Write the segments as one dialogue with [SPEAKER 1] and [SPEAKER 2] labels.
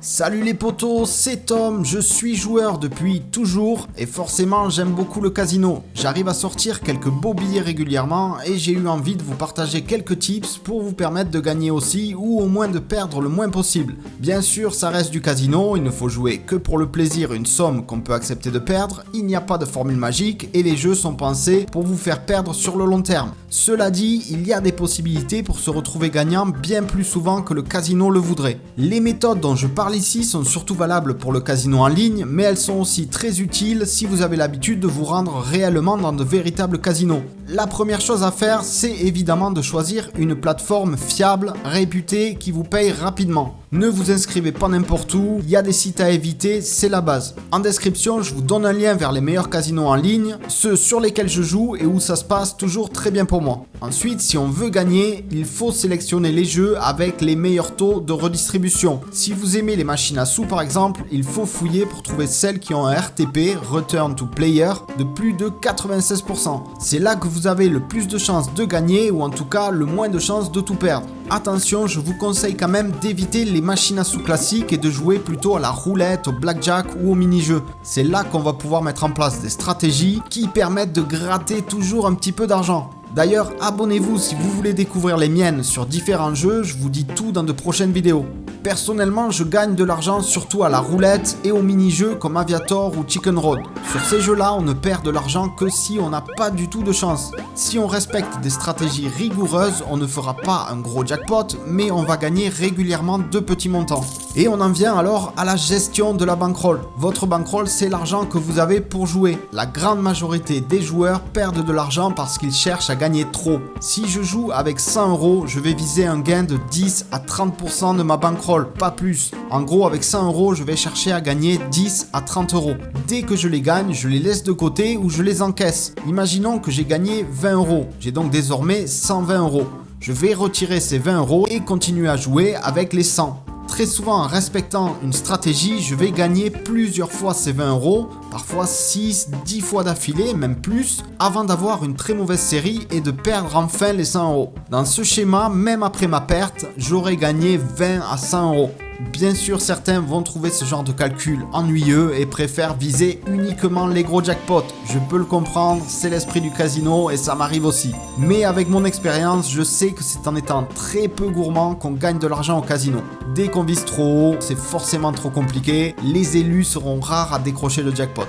[SPEAKER 1] Salut les potos, c'est Tom, je suis joueur depuis toujours et forcément j'aime beaucoup le casino. J'arrive à sortir quelques beaux billets régulièrement et j'ai eu envie de vous partager quelques tips pour vous permettre de gagner aussi ou au moins de perdre le moins possible. Bien sûr ça reste du casino, il ne faut jouer que pour le plaisir une somme qu'on peut accepter de perdre, il n'y a pas de formule magique et les jeux sont pensés pour vous faire perdre sur le long terme. Cela dit, il y a des possibilités pour se retrouver gagnant bien plus souvent que le casino le voudrait. Les méthodes dont je parle ici sont surtout valables pour le casino en ligne, mais elles sont aussi très utiles si vous avez l'habitude de vous rendre réellement dans de véritables casinos. La première chose à faire, c'est évidemment de choisir une plateforme fiable, réputée, qui vous paye rapidement. Ne vous inscrivez pas n'importe où, il y a des sites à éviter, c'est la base. En description, je vous donne un lien vers les meilleurs casinos en ligne, ceux sur lesquels je joue et où ça se passe toujours très bien pour moi. Ensuite, si on veut gagner, il faut sélectionner les jeux avec les meilleurs taux de redistribution. Si vous aimez les machines à sous par exemple, il faut fouiller pour trouver celles qui ont un RTP, Return to Player, de plus de 96%. C'est là que vous avez le plus de chances de gagner ou en tout cas le moins de chances de tout perdre. Attention, je vous conseille quand même d'éviter les machines à sous classiques et de jouer plutôt à la roulette, au blackjack ou au mini-jeu. C'est là qu'on va pouvoir mettre en place des stratégies qui permettent de gratter toujours un petit peu d'argent. D'ailleurs, abonnez-vous si vous voulez découvrir les miennes sur différents jeux, je vous dis tout dans de prochaines vidéos. Personnellement, je gagne de l'argent surtout à la roulette et aux mini-jeux comme Aviator ou Chicken Road. Sur ces jeux-là, on ne perd de l'argent que si on n'a pas du tout de chance. Si on respecte des stratégies rigoureuses, on ne fera pas un gros jackpot, mais on va gagner régulièrement de petits montants. Et on en vient alors à la gestion de la bankroll. Votre bankroll, c'est l'argent que vous avez pour jouer. La grande majorité des joueurs perdent de l'argent parce qu'ils cherchent à gagner trop. Si je joue avec 100 €, je vais viser un gain de 10 à 30% de ma bankroll, pas plus. En gros, avec 100 €, je vais chercher à gagner 10 à 30 €. Dès que je les gagne, je les laisse de côté ou je les encaisse. Imaginons que j'ai gagné 20 €. J'ai donc désormais 120 €. Je vais retirer ces 20 € et continuer à jouer avec les 100. Très souvent, en respectant une stratégie, je vais gagner plusieurs fois ces 20 €, parfois 6, 10 fois d'affilée, même plus, avant d'avoir une très mauvaise série et de perdre enfin les 100 €. Dans ce schéma, même après ma perte, j'aurai gagné 20 à 100 €. Bien sûr, certains vont trouver ce genre de calcul ennuyeux et préfèrent viser uniquement les gros jackpots. Je peux le comprendre, c'est l'esprit du casino et ça m'arrive aussi. Mais avec mon expérience, je sais que c'est en étant très peu gourmand qu'on gagne de l'argent au casino. Dès qu'on vise trop haut, c'est forcément trop compliqué, les élus seront rares à décrocher le jackpot.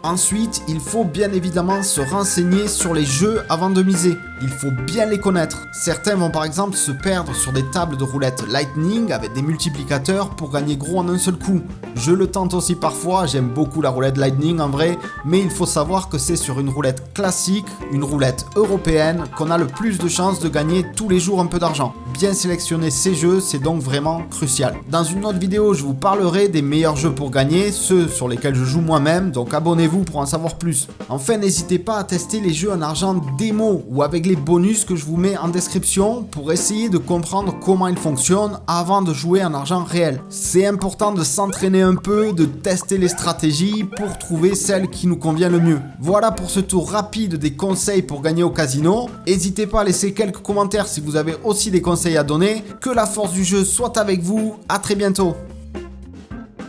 [SPEAKER 1] Ensuite, il faut bien évidemment se renseigner sur les jeux avant de miser. Il faut bien les connaître. Certains vont par exemple se perdre sur des tables de roulette Lightning avec des multiplicateurs pour gagner gros en un seul coup. Je le tente aussi parfois, j'aime beaucoup la roulette Lightning en vrai, mais il faut savoir que c'est sur une roulette classique, une roulette européenne, qu'on a le plus de chances de gagner tous les jours un peu d'argent. Bien sélectionner ces jeux, c'est donc vraiment crucial. Dans une autre vidéo, je vous parlerai des meilleurs jeux pour gagner, ceux sur lesquels je joue moi-même, donc abonnez-vous pour en savoir plus. Enfin, n'hésitez pas à tester les jeux en argent démo ou avec les bonus que je vous mets en description pour essayer de comprendre comment ils fonctionnent avant de jouer en argent réel. C'est important de s'entraîner un peu, de tester les stratégies pour trouver celle qui nous convient le mieux. Voilà pour ce tour rapide des conseils pour gagner au casino. N'hésitez pas à laisser quelques commentaires si vous avez aussi des conseils à donner. Que la force du jeu soit avec vous. À très bientôt.